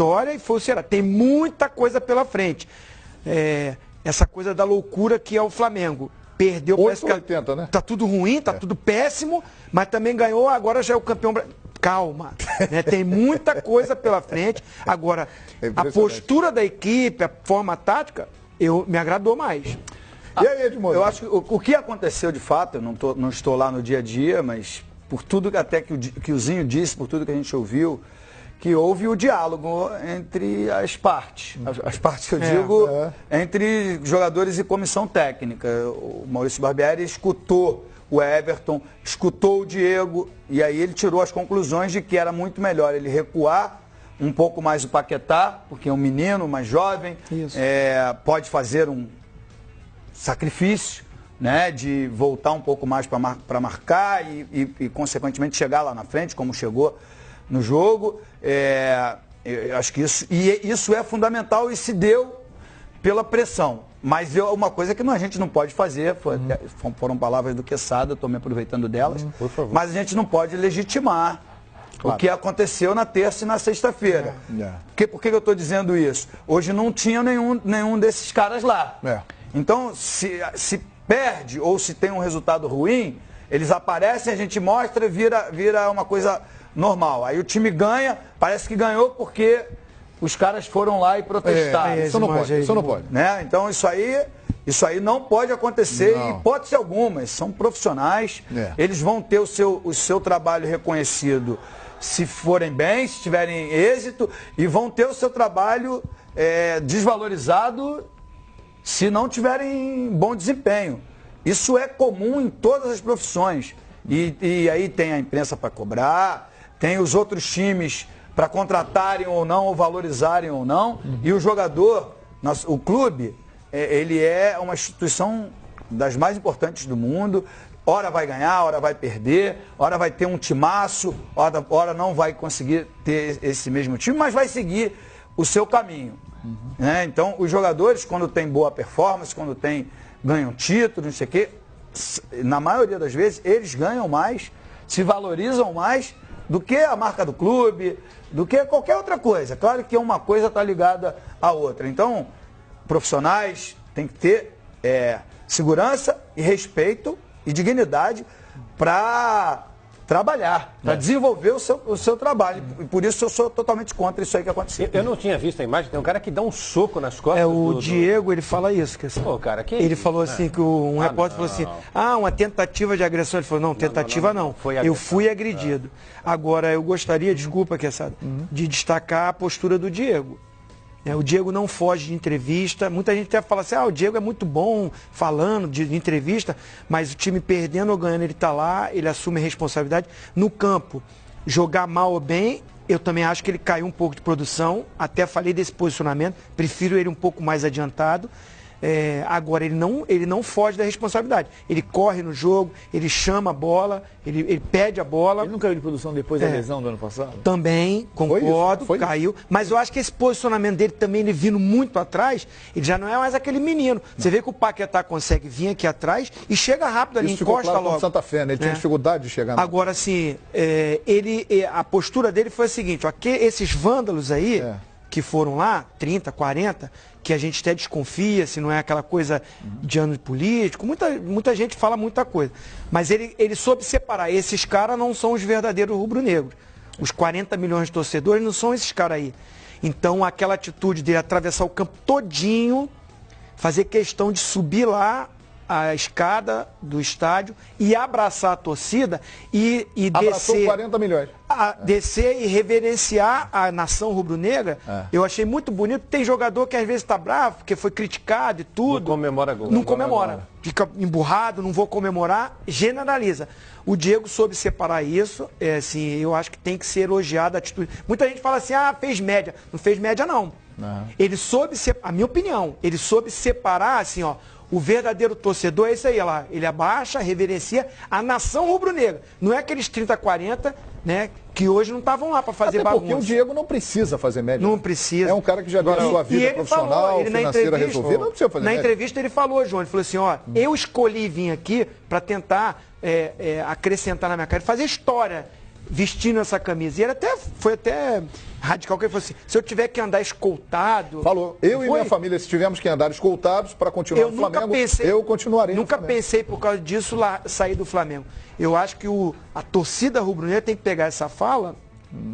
vitória e foi o Ceará. Tem muita coisa pela frente. Essa coisa da loucura que é o Flamengo. Perdeu, parece que 80, né? Tá tudo ruim, tá tudo péssimo, mas também ganhou, agora já é o campeão. Calma, né? Tem muita coisa pela frente. Agora, a postura da equipe, a forma tática, me agradou mais. E aí, Edmundo? Eu acho que o que aconteceu de fato, eu não estou lá no dia a dia, mas por tudo que até que o Zinho disse, por tudo que a gente ouviu, que houve o diálogo entre as partes. As partes que eu digo, entre jogadores e comissão técnica. O Maurício Barbieri escutou o Everton, escutou o Diego, e aí ele tirou as conclusões de que era muito melhor ele recuar um pouco mais o Paquetá, porque é um menino mais jovem, pode fazer um sacrifício, né, de voltar um pouco mais para marcar e, consequentemente, chegar lá na frente, como chegou no jogo. Eu acho que isso é fundamental e se deu pela pressão. Mas uma coisa que a gente não pode fazer, foram palavras do Quesada, estou me aproveitando delas, mas a gente não pode legitimar o que aconteceu na terça e na sexta-feira. Por que eu estou dizendo isso? Hoje não tinha nenhum desses caras lá. Então, se perde ou se tem um resultado ruim, eles aparecem, a gente mostra e vira uma coisa normal. Aí o time ganha, parece que ganhou porque os caras foram lá e protestaram. Isso não pode, isso não pode. Né? Então isso aí não pode acontecer em hipótese alguma. São profissionais, eles vão ter o seu trabalho reconhecido se forem bem, se tiverem êxito, e vão ter o seu trabalho desvalorizado se não tiverem bom desempenho. Isso é comum em todas as profissões. E aí tem a imprensa para cobrar, tem os outros times para contratarem ou não, ou valorizarem ou não. E o jogador, o clube, ele é uma instituição das mais importantes do mundo. Ora vai ganhar, ora vai perder, ora vai ter um timaço, ora não vai conseguir ter esse mesmo time, mas vai seguir o seu caminho. Né? Então, os jogadores, quando tem boa performance, quando ganham título, não sei o quê, na maioria das vezes, eles ganham mais, se valorizam mais do que a marca do clube, do que qualquer outra coisa. Claro que uma coisa está ligada à outra. Então, profissionais têm que ter segurança e respeito e dignidade para trabalhar, para desenvolver o seu trabalho. E por isso eu sou totalmente contra isso aí que aconteceu. Eu não tinha visto a imagem, tem um cara que dá um soco nas costas. Diego, ele fala isso. Pô, cara, ele falou assim, que um repórter falou assim, uma tentativa de agressão. Ele falou, não, tentativa não. Eu fui agredido. Agora, eu gostaria, desculpa, Quesada, de destacar a postura do Diego. O Diego não foge de entrevista. Muita gente até fala assim, o Diego é muito bom falando de entrevista, mas o time perdendo ou ganhando, ele está lá, ele assume a responsabilidade. No campo, jogar mal ou bem, eu também acho que ele caiu um pouco de produção. Até falei desse posicionamento, prefiro ele um pouco mais adiantado. Agora, ele não foge da responsabilidade. Ele corre no jogo, ele chama a bola, ele pede a bola. Ele não caiu de produção depois da lesão do ano passado? Também, concordo, caiu. Mas eu acho que esse posicionamento dele também, ele vindo muito atrás, ele já não é mais aquele menino. Você vê que o Paquetá consegue vir aqui atrás e chega rápido ali, encosta logo. Santa Fé, né? Ele tinha dificuldade de chegar. Agora, assim, a postura dele foi a seguinte, esses vândalos aí, que foram lá, 30, 40, que a gente até desconfia se não é aquela coisa de ano político, muita gente fala muita coisa. Mas ele soube separar. Esses caras não são os verdadeiros rubro-negros. Os 40 milhões de torcedores não são esses caras aí. Então, aquela atitude de atravessar o campo todinho, fazer questão de subir lá a escada do estádio e abraçar a torcida e Abraçou descer. 40 milhões. Descer e reverenciar a nação rubro-negra, eu achei muito bonito. Tem jogador que às vezes está bravo, porque foi criticado e tudo. Não comemora gol. Não comemora. Fica emburrado, não vou comemorar, generaliza. O Diego soube separar isso, assim, eu acho que tem que ser elogiado a atitude. Muita gente fala assim, fez média. Não fez média, não. Ele soube, a minha opinião, ele soube separar, assim, o verdadeiro torcedor é isso aí, lá. Ele abaixa, reverencia a nação rubro-negra. Não é aqueles 30, 40, né, que hoje não estavam lá para fazer Até bagunça. porque o Diego não precisa fazer média. Não precisa. É um cara que já tem a sua vida profissional, financeira resolvida, não precisa fazer média. Na entrevista ele falou, João, ele falou assim, eu escolhi vir aqui para tentar acrescentar na minha carreira, fazer história. vestindo essa camisa. E ele foi até radical, que ele falou assim, se eu tiver que andar escoltado... Falou, eu e minha família, se tivermos que andar escoltados para continuar no Flamengo, eu continuarei Nunca pensei, por causa disso, sair do Flamengo. Eu acho que a torcida rubro-negra tem que pegar essa fala,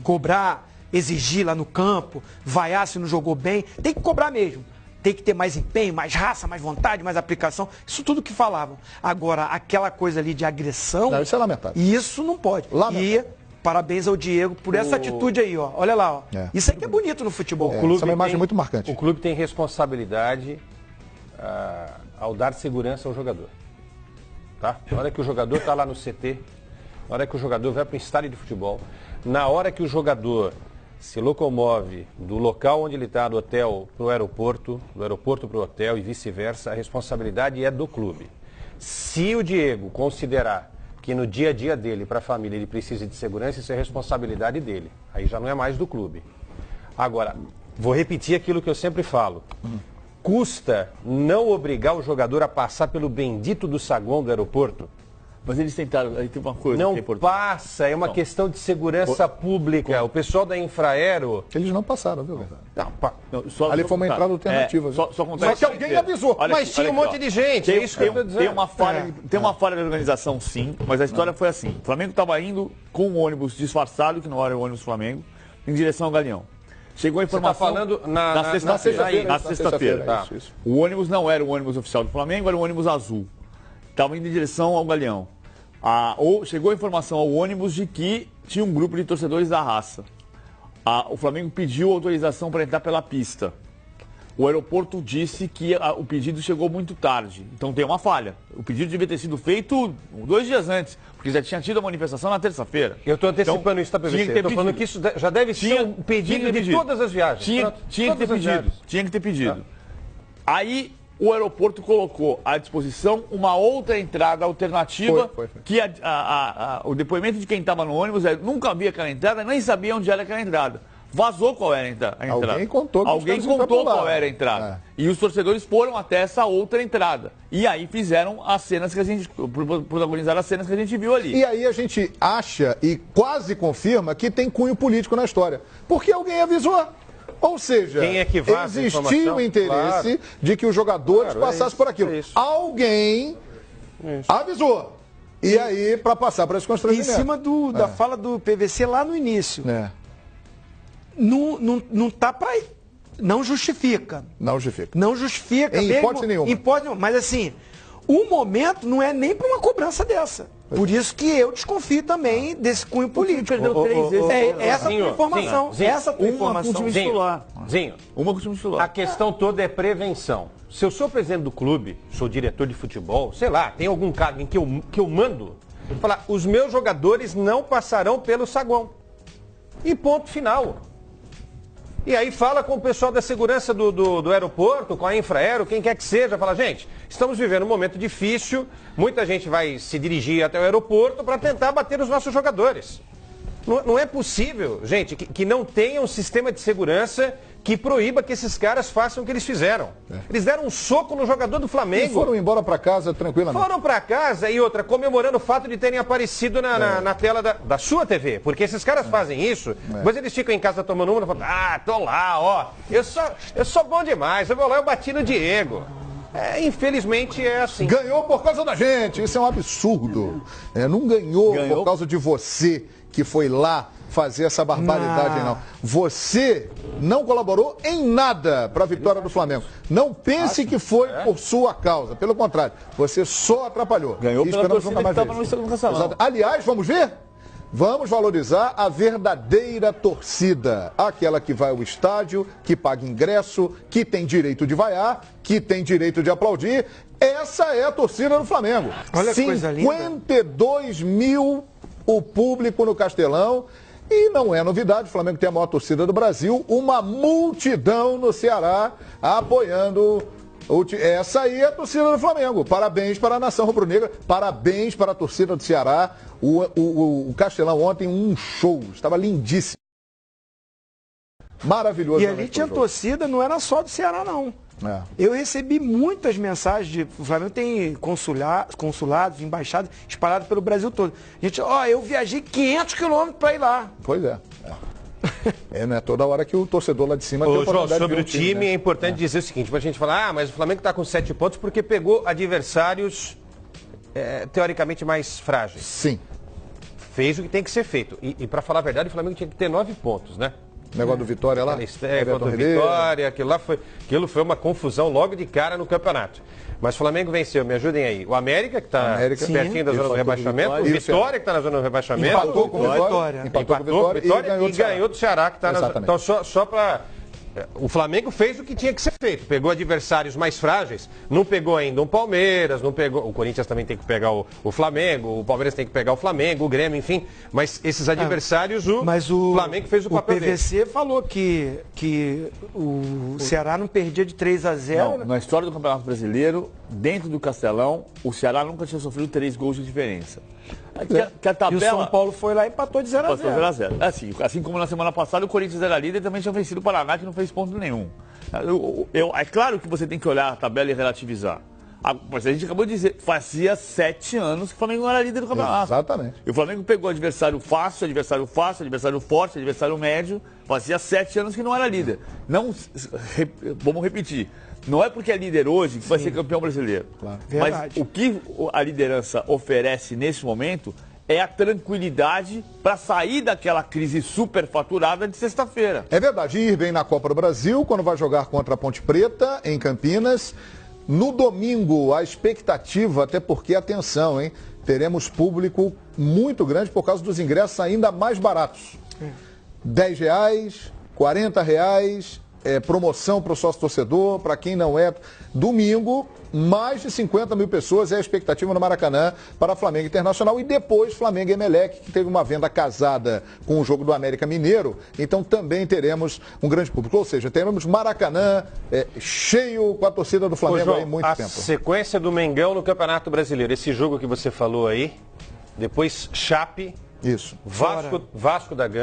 cobrar, exigir lá no campo, vaiar se não jogou bem, tem que cobrar mesmo. Tem que ter mais empenho, mais raça, mais vontade, mais aplicação. Isso tudo que falavam. Agora, aquela coisa ali de agressão... Não, isso é lamentável. Isso não pode. E parabéns ao Diego por essa atitude aí, ó. Olha lá, ó. Isso aqui é bonito no futebol. Essa é uma imagem muito marcante. O clube tem responsabilidade ao dar segurança ao jogador. Tá? Na hora que o jogador está lá no CT, na hora que o jogador vai para o estádio de futebol, na hora que o jogador se locomove do local onde ele está, do hotel para o aeroporto, do aeroporto para o hotel e vice-versa, a responsabilidade é do clube. Se o Diego considerar que no dia a dia dele, para a família, ele precisa de segurança, isso é responsabilidade dele. Aí já não é mais do clube. Agora, vou repetir aquilo que eu sempre falo. Custa não obrigar o jogador a passar pelo bendito do saguão do aeroporto? Mas eles tentaram, aí tem uma coisa não que é importante. Passa, é uma questão de segurança pública. O pessoal da Infraero... Eles não passaram, viu? Ali foi uma entrada alternativa. Só que alguém avisou. Mas tinha um monte de gente, é isso que eu estou dizendo. Tem uma falha de organização, sim, mas a história foi assim. O Flamengo estava indo com um ônibus disfarçado, que não era o ônibus do Flamengo, em direção ao Galeão. Chegou a informação... Você está falando na sexta-feira. Tá. O ônibus não era o ônibus oficial do Flamengo, era o ônibus azul. Estava indo em direção ao Galeão. Chegou a informação ao ônibus de que tinha um grupo de torcedores da raça. O Flamengo pediu autorização para entrar pela pista. O aeroporto disse que o pedido chegou muito tarde. Então tem uma falha. O pedido devia ter sido feito 2 dias antes, porque já tinha tido a manifestação na terça-feira. Eu estou antecipando isso, tá, PVC? Estou falando que isso já deve ser um pedido de todas as viagens. Tinha que ter pedido. Aí... o aeroporto colocou à disposição uma outra entrada alternativa, que o depoimento de quem estava no ônibus nunca havia aquela entrada, nem sabia onde era aquela entrada. Vazou qual era a entrada. Alguém contou qual era a entrada. E os torcedores foram até essa outra entrada. E aí fizeram as cenas que a gente... protagonizaram as cenas que a gente viu ali. E aí a gente acha e quase confirma que tem cunho político na história. Porque alguém avisou. Ou seja, existia o interesse de que os jogadores passassem por aquilo. Alguém avisou. E aí, para passar para esse constrangimento. Em cima da fala do PVC lá no início. Não tá para... Não justifica. Não justifica. Não justifica. Em hipótese nenhuma. Mas assim, o momento não é nem para uma cobrança dessa. Por isso que eu desconfio também desse cunho político. Perdeu 3 vezes. Essa é a tua informação. Essa tua informação. Uma com o time titular. A questão toda é prevenção. Se eu sou presidente do clube, sou diretor de futebol, sei lá, tem algum cargo em que eu mando, falar, os meus jogadores não passarão pelo saguão. E ponto final. E aí fala com o pessoal da segurança do aeroporto, com a Infraero, quem quer que seja, fala, gente, estamos vivendo um momento difícil, muita gente vai se dirigir até o aeroporto para tentar bater os nossos jogadores. Não é possível, gente, que não tenha um sistema de segurança que proíba que esses caras façam o que eles fizeram. Eles deram um soco no jogador do Flamengo. E foram embora para casa tranquilamente. Foram para casa e outra, comemorando o fato de terem aparecido na tela da sua TV. Porque esses caras fazem isso, depois eles ficam em casa tomando uma e falam, tô lá, ó, eu sou bom demais, eu vou lá, eu bati no Diego. Infelizmente é assim. Ganhou por causa da gente, isso é um absurdo. Não ganhou por causa de você que foi lá fazer essa barbaridade, não. Você não colaborou em nada para a vitória do Flamengo. Não pense que foi por sua causa. Pelo contrário, você só atrapalhou. Ganhou pela torcida que estava no segundo cancelão. Aliás, vamos ver? Vamos valorizar a verdadeira torcida. Aquela que vai ao estádio, que paga ingresso, que tem direito de vaiar, que tem direito de aplaudir. Essa é a torcida do Flamengo. Olha que coisa linda. 52 mil o público no Castelão. E não é novidade, o Flamengo tem a maior torcida do Brasil, uma multidão no Ceará apoiando. Essa aí é a torcida do Flamengo. Parabéns para a nação rubro-negra, parabéns para a torcida do Ceará. O Castelão ontem, um show, estava lindíssimo. Maravilhoso. E ali tinha torcida, não era só do Ceará, não. Eu recebi muitas mensagens o Flamengo tem consulados, embaixadas espalhados pelo Brasil todo. Gente, eu viajei 500 quilômetros para ir lá. Pois é. Não é toda hora que o torcedor lá de cima tem oportunidade sobre o time, né? É importante dizer o seguinte, pra gente falar, mas o Flamengo está com 7 pontos porque pegou adversários teoricamente mais frágeis. Sim. Fez o que tem que ser feito. E para falar a verdade, o Flamengo tinha que ter 9 pontos, né? O negócio do Vitória lá? Contra o Vitória, aquilo foi uma confusão logo de cara no campeonato. Mas o Flamengo venceu, me ajudem aí. O América, que está pertinho da zona do rebaixamento. O Vitória, que está na zona do rebaixamento. Empatou com o Vitória. Empatou com o Vitória e ganhou do Ceará, que está na zona. Então, só para... O Flamengo fez o que tinha que ser feito. Pegou adversários mais frágeis. Não pegou ainda um Palmeiras, não pegou... O Corinthians também tem que pegar o Flamengo, o Palmeiras tem que pegar o Flamengo, o Grêmio, enfim. Mas esses adversários, o Flamengo fez o papel dele. O PVC falou que o Ceará não perdia de 3-0. Não, na história do Campeonato Brasileiro, dentro do Castelão, o Ceará nunca tinha sofrido 3 gols de diferença. Que a tabela... E o São Paulo foi lá e empatou de 0-0. Assim como na semana passada o Corinthians era líder e também tinha vencido o Paraná, que não fez ponto nenhum. É claro que você tem que olhar a tabela e relativizar. Mas a gente acabou de dizer, fazia 7 anos que o Flamengo não era líder do campeonato. Exatamente. E o Flamengo pegou adversário fácil, adversário forte, adversário médio. Fazia 7 anos que não era líder. Não, vamos repetir. Não é porque é líder hoje que vai ser campeão brasileiro. Claro. Mas o que a liderança oferece nesse momento é a tranquilidade para sair daquela crise superfaturada de sexta-feira. É verdade. Ir bem na Copa do Brasil, quando vai jogar contra a Ponte Preta, em Campinas. No domingo, a expectativa, até porque, atenção, hein? Teremos público muito grande por causa dos ingressos ainda mais baratos. R$10, R$40, promoção para o sócio torcedor, para quem não é. Domingo, mais de 50 mil pessoas é a expectativa no Maracanã para Flamengo Internacional e depois Flamengo e Emelec, que teve uma venda casada com o jogo do América Mineiro, então também teremos um grande público. Ou seja, teremos Maracanã cheio com a torcida do Flamengo. João, aí muito tempo. A sequência do Mengão no Campeonato Brasileiro, esse jogo que você falou aí, depois Chape, isso. Vasco da Gama.